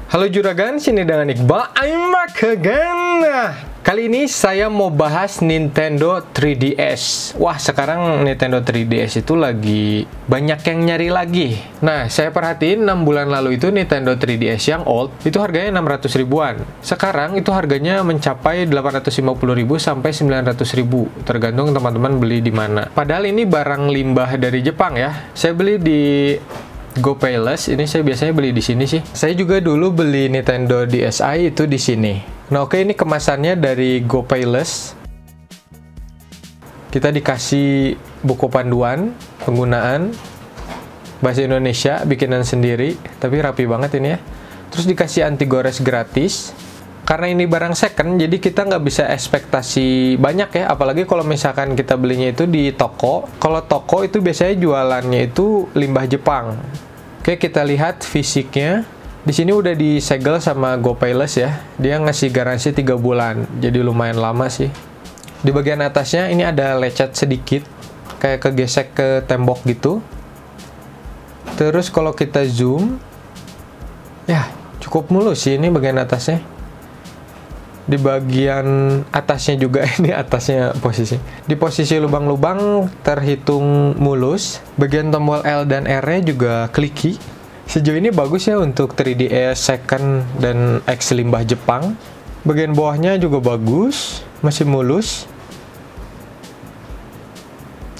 Halo Juragan, sini dengan Iqbal. I'm back again. Nah, kali ini saya mau bahas Nintendo 3DS. Wah, sekarang Nintendo 3DS itu lagi banyak yang nyari lagi. Nah, saya perhatiin 6 bulan lalu itu Nintendo 3DS yang old itu harganya 600 ribuan. Sekarang itu harganya mencapai 850 ribu sampai 900 ribu, tergantung teman-teman beli di mana. Padahal ini barang limbah dari Jepang ya. Saya beli di GoPayless, ini saya biasanya beli di sini sih. Saya juga dulu beli Nintendo DSi itu di sini. Nah, oke, ini kemasannya dari GoPayless. Kita dikasih buku panduan penggunaan bahasa Indonesia, bikinan sendiri, tapi rapi banget ini ya. Terus dikasih anti gores gratis. Karena ini barang second, jadi kita nggak bisa ekspektasi banyak ya, apalagi kalau misalkan kita belinya itu di toko. Kalau toko itu biasanya jualannya itu limbah Jepang. Oke, kita lihat fisiknya. Di sini udah disegel sama GoPayless ya. Dia ngasih garansi 3 bulan, jadi lumayan lama sih. Di bagian atasnya ini ada lecet sedikit, kayak kegesek ke tembok gitu. Terus kalau kita zoom, ya cukup mulus sih ini bagian atasnya. Di bagian atasnya juga ini atasnya di posisi lubang-lubang terhitung mulus. Bagian tombol L dan R-nya juga clicky. Sejauh ini bagus ya untuk 3DS second dan X limbah Jepang. Bagian bawahnya juga bagus, masih mulus.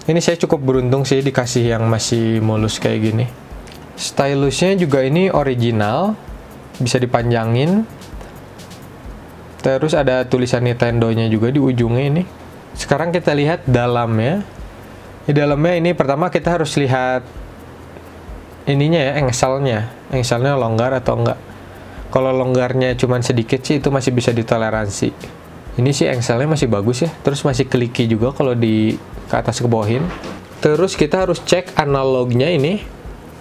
Ini saya cukup beruntung sih dikasih yang masih mulus kayak gini. Stylusnya juga ini original, bisa dipanjangin. Terus ada tulisan Nintendo-nya juga di ujungnya ini. Sekarang kita lihat dalamnya. Di dalamnya ini pertama kita harus lihat ininya ya, engselnya. Engselnya longgar atau enggak. Kalau longgarnya cuman sedikit sih itu masih bisa ditoleransi. Ini sih engselnya masih bagus ya. Terus masih clicky juga kalau di ke atas ke bawahin. Terus kita harus cek analognya ini.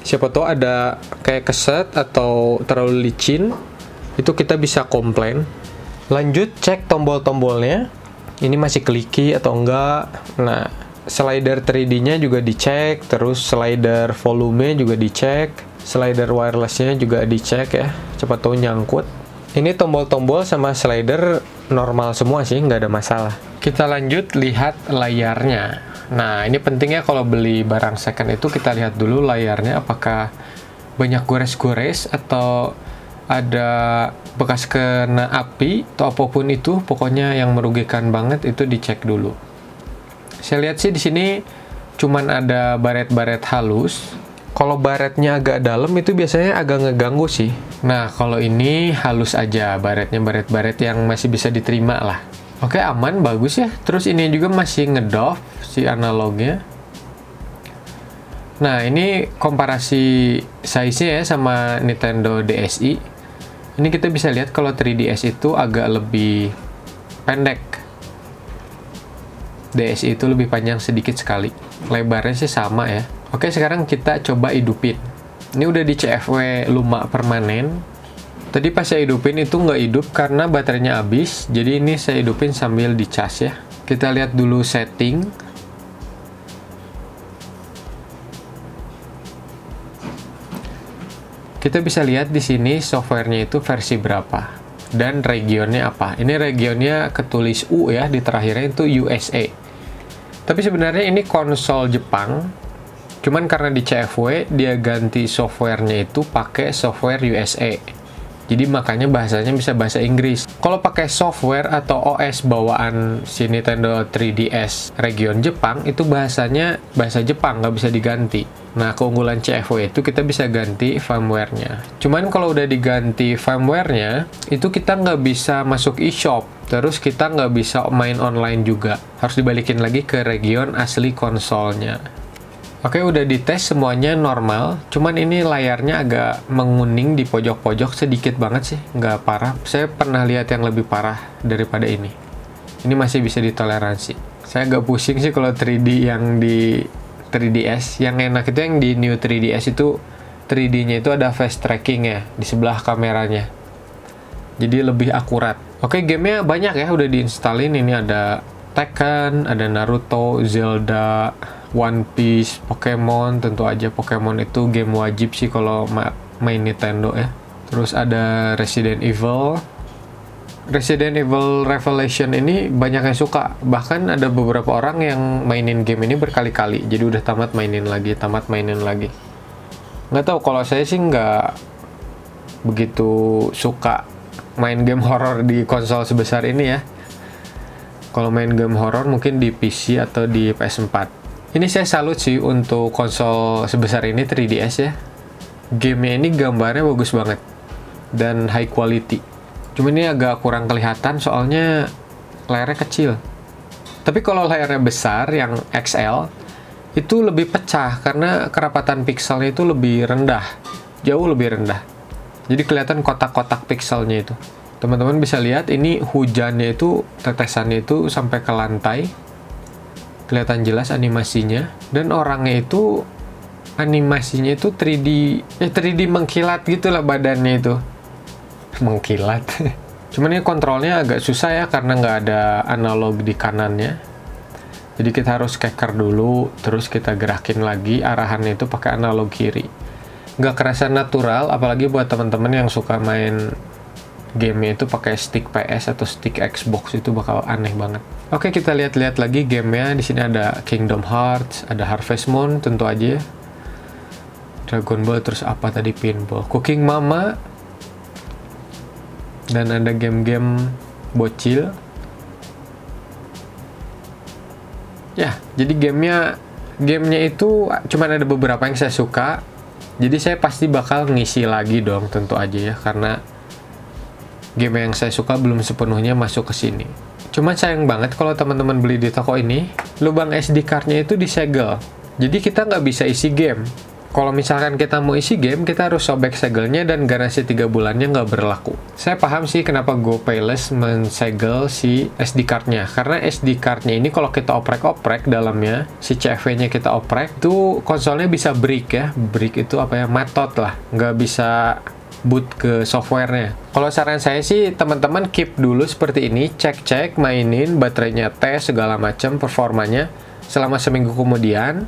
Siapa tahu ada kayak keset atau terlalu licin. Itu kita bisa komplain. Lanjut cek tombol-tombolnya, ini masih clicky atau enggak. Nah, slider 3D-nya juga dicek, terus slider volume juga dicek, slider wireless-nya juga dicek ya, cepat tahu nyangkut. Ini tombol-tombol sama slider normal semua sih, nggak ada masalah. Kita lanjut lihat layarnya. Nah, ini pentingnya kalau beli barang second itu kita lihat dulu layarnya apakah banyak gores-gores atau ada bekas kena api atau apapun itu, pokoknya yang merugikan banget itu dicek dulu. Saya lihat sih di sini cuman ada baret-baret halus. Kalau baretnya agak dalam itu biasanya agak ngeganggu sih. Nah, kalau ini halus aja baretnya, baret-baret yang masih bisa diterima lah. Oke, aman, bagus ya. Terus ini juga masih ngedove si analognya. Nah, ini komparasi size-nya ya sama Nintendo DSi. Ini kita bisa lihat kalau 3DS itu agak lebih pendek. DSi itu lebih panjang sedikit sekali. Lebarnya sih sama ya. Oke, sekarang kita coba hidupin. Ini udah di CFW lumak permanen. Tadi pas saya hidupin itu nggak hidup karena baterainya habis. Jadi ini saya hidupin sambil dicas ya. Kita lihat dulu setting. Kita bisa lihat di sini softwarenya itu versi berapa dan regionnya apa. Ini regionnya ketulis U ya, di terakhirnya itu USA. Tapi sebenarnya ini konsol Jepang. Cuman karena di CFW dia ganti softwarenya itu pakai software USA. Jadi makanya bahasanya bisa bahasa Inggris. Kalau pakai software atau OS bawaan si Nintendo 3DS region Jepang, itu bahasanya bahasa Jepang, nggak bisa diganti. Nah, keunggulan CFW itu kita bisa ganti firmware-nya. Cuman kalau udah diganti firmware-nya, itu kita nggak bisa masuk eShop. Terus kita nggak bisa main online juga. Harus dibalikin lagi ke region asli konsolnya. Oke, udah dites semuanya normal, cuman ini layarnya agak menguning di pojok-pojok sedikit banget sih, nggak parah. Saya pernah lihat yang lebih parah daripada ini. Ini masih bisa ditoleransi. Saya agak pusing sih kalau 3D yang di 3DS. Yang enak itu yang di New 3DS itu 3D-nya itu ada face tracking ya di sebelah kameranya. Jadi lebih akurat. Oke, gamenya banyak ya udah diinstalin. Ini ada Tekken, ada Naruto, Zelda, One Piece, Pokemon. Tentu aja Pokemon itu game wajib sih kalau main Nintendo ya. Terus ada Resident Evil. Resident Evil Revelation ini banyak yang suka. Bahkan ada beberapa orang yang mainin game ini berkali-kali. Jadi udah tamat mainin lagi. Nggak tahu, kalau saya sih nggak begitu suka main game horror di konsol sebesar ini ya. Kalau main game horror mungkin di PC atau di PS4. Ini saya salut sih untuk konsol sebesar ini 3DS ya. Gamenya ini gambarnya bagus banget. Dan high quality. Cuma ini agak kurang kelihatan soalnya layarnya kecil. Tapi kalau layarnya besar yang XL itu lebih pecah karena kerapatan pixelnya itu lebih rendah. Jauh lebih rendah. Jadi kelihatan kotak-kotak pixelnya itu. Teman-teman bisa lihat ini hujannya itu, tetesannya itu sampai ke lantai. Kelihatan jelas animasinya. Dan orangnya itu animasinya itu 3D mengkilat gitu lah badannya itu. Mengkilat. Cuman ini kontrolnya agak susah ya karena nggak ada analog di kanannya. Jadi kita harus keker dulu, terus kita gerakin lagi arahannya itu pakai analog kiri. Nggak kerasa natural, apalagi buat teman-teman yang suka main gamenya itu pakai stick PS atau stick Xbox, itu bakal aneh banget. Oke, kita lihat-lihat lagi gamenya. Di sini ada Kingdom Hearts, ada Harvest Moon tentu aja, Dragon Ball, terus apa tadi, Pinball, Cooking Mama. Dan ada game-game bocil. Ya, jadi gamenya itu cuman ada beberapa yang saya suka. Jadi saya pasti bakal ngisi lagi dong, tentu aja ya, karena game yang saya suka belum sepenuhnya masuk ke sini. Cuman sayang banget kalau teman-teman beli di toko ini, lubang SD card-nya itu disegel. Jadi kita nggak bisa isi game. Kalau misalkan kita mau isi game, kita harus sobek segelnya dan garansi 3 bulannya nggak berlaku. Saya paham sih kenapa GoPayless mensegel si SD card-nya. Karena SD card-nya ini kalau kita oprek-oprek dalamnya, si CV-nya kita oprek, itu konsolnya bisa break ya. Break itu apa ya, matot lah. Nggak bisa boot ke softwarenya. Kalau saran saya sih, teman-teman keep dulu seperti ini. Cek-cek, mainin, baterainya tes, segala macam, performanya. Selama seminggu kemudian,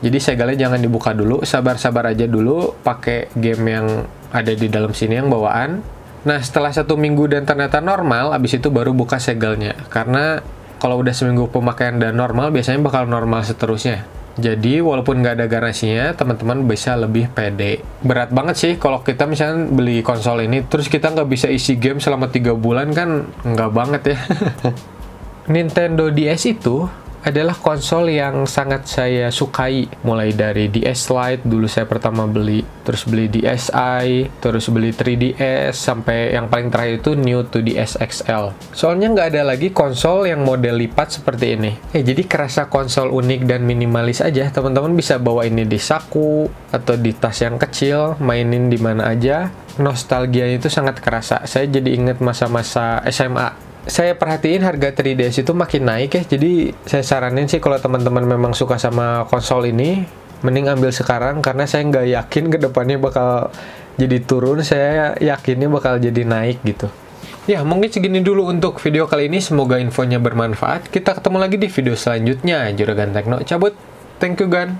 jadi segelnya jangan dibuka dulu, sabar-sabar aja dulu, pakai game yang ada di dalam sini yang bawaan. Nah, setelah 1 minggu dan ternyata normal, abis itu baru buka segelnya. Karena kalau udah seminggu pemakaian dan normal, biasanya bakal normal seterusnya. Jadi, walaupun nggak ada garansinya, teman-teman bisa lebih pede. Berat banget sih kalau kita misalnya beli konsol ini, terus kita nggak bisa isi game selama 3 bulan, kan nggak banget ya. Nintendo DS itu adalah konsol yang sangat saya sukai. Mulai dari DS Lite, dulu saya pertama beli, terus beli DSi, terus beli 3DS, sampai yang paling terakhir itu New 2DS XL. Soalnya nggak ada lagi konsol yang model lipat seperti ini. Jadi kerasa konsol unik dan minimalis aja. Teman-teman bisa bawa ini di saku, atau di tas yang kecil, mainin di mana aja. Nostalgianya itu sangat kerasa. Saya jadi inget masa-masa SMA. Saya perhatiin harga 3DS itu makin naik ya, jadi saya saranin sih kalau teman-teman memang suka sama konsol ini, mending ambil sekarang, karena saya nggak yakin ke depannya bakal jadi turun, saya yakinnya bakal jadi naik gitu. Ya, mungkin segini dulu untuk video kali ini, semoga infonya bermanfaat. Kita ketemu lagi di video selanjutnya. Juragan Tekno cabut, thank you Gan.